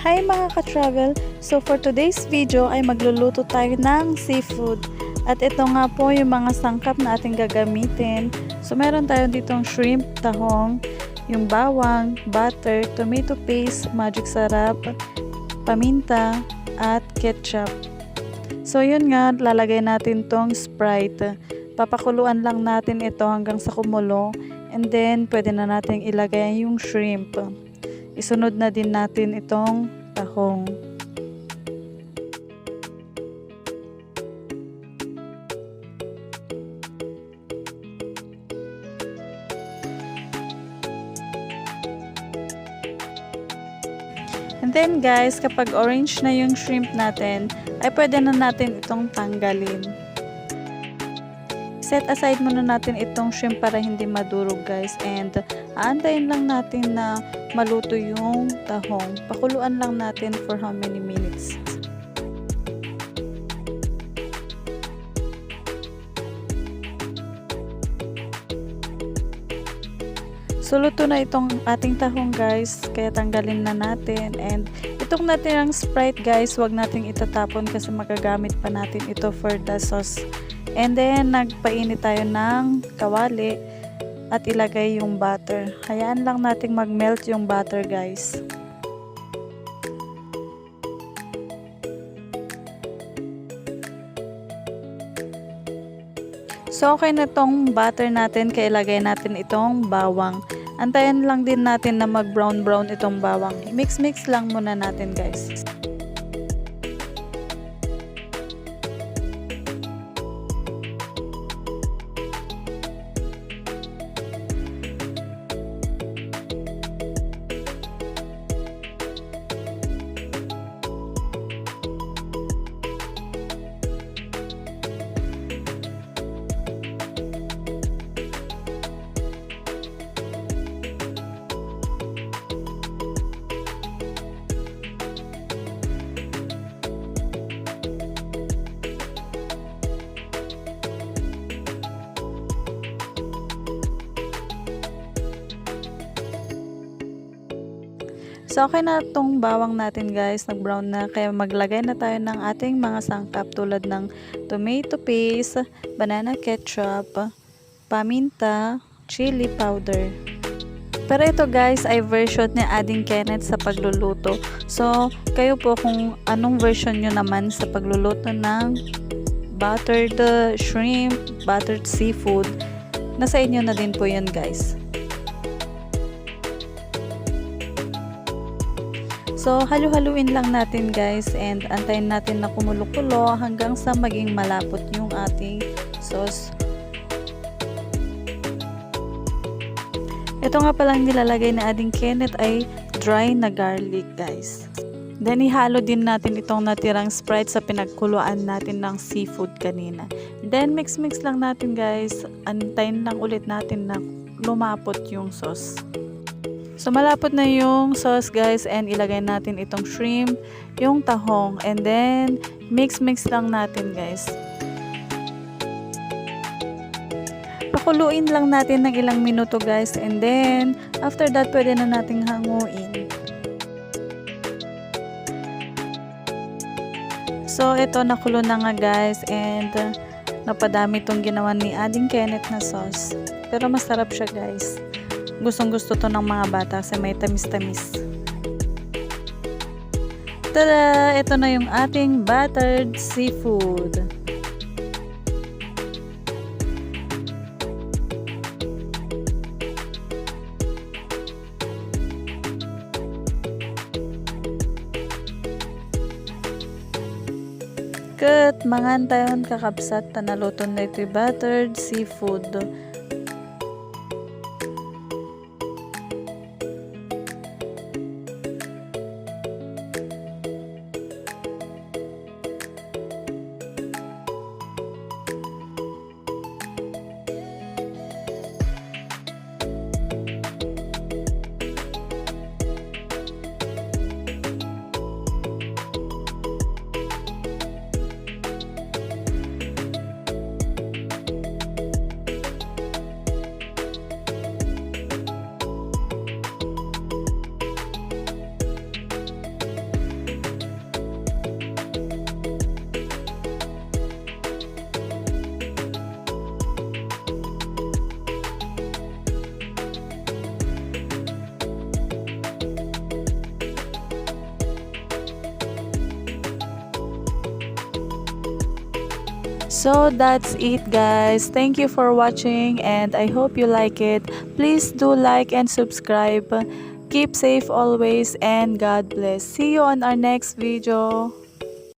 Hi mga ka-travel! So for today's video ay magluluto tayo ng seafood. At ito nga po yung mga sangkap na ating gagamitin. So meron tayo ditong shrimp, tahong, yung bawang, butter, tomato paste, magic sarap, paminta, at ketchup. So yun nga, lalagay natin tong Sprite. Papakuluan lang natin ito hanggang sa kumulo. And then pwede na natin ilagay yung shrimp. Isunod na din natin itong tahong. And then guys, kapag orange na yung shrimp natin, ay pwede na natin itong tanggalin. Set aside muna natin itong shrimp para hindi madurog guys. And aantayin lang natin na maluto yung tahong. Pakuluan lang natin for how many minutes. So luto na itong ating tahong guys, kaya tanggalin na natin. And itong natirang Sprite guys, wag nating itatapon kasi magagamit pa natin ito for the sauce. And then nagpainit tayo ng kawali at ilagay yung butter. Hayaan lang nating mag-melt yung butter guys. So okay na tong butter natin, kaya ilagay natin itong bawang. Antayin lang din natin na mag-brown itong bawang. Mix lang muna natin guys. So okay na tong bawang natin guys, nag-brown na, kaya maglagay na tayo ng ating mga sangkap tulad ng tomato paste, banana ketchup, paminta, chili powder. Pero ito guys ay version ni Ading Kenneth sa pagluluto. So kayo po kung anong version nyo naman sa pagluluto ng buttered shrimp, buttered seafood, nasa inyo na din po yun guys. So, halu-haluin lang natin guys and antayin natin na kumulo-kulo hanggang sa maging malapot yung ating sauce. Ito nga palang nilalagay na Ading Kenneth ay dry na garlic guys. Then, ihalo din natin itong natirang Sprite sa pinagkuluan natin ng seafood kanina. Then, mix lang natin guys. Antayin lang ulit natin na lumapot yung sauce. So malapot na yung sauce guys and ilagay natin itong shrimp, yung tahong, and then mix lang natin guys. Pakuluin lang natin ng ilang minuto guys and then after that pwede na nating hanguin. So ito nakulo na nga guys and napadami itong ginawa ni Ading Kenneth na sauce. Pero masarap siya guys. Gustong-gusto to ng mga bata kasi may tamis-tamis. Tada! Ito na yung ating buttered seafood. Kat, mangan tayon kakabsat na naluto na ito yung buttered seafood. So that's it guys. Thank you for watching and I hope you like it. Please do like and subscribe. Keep safe always and God bless. See you on our next video.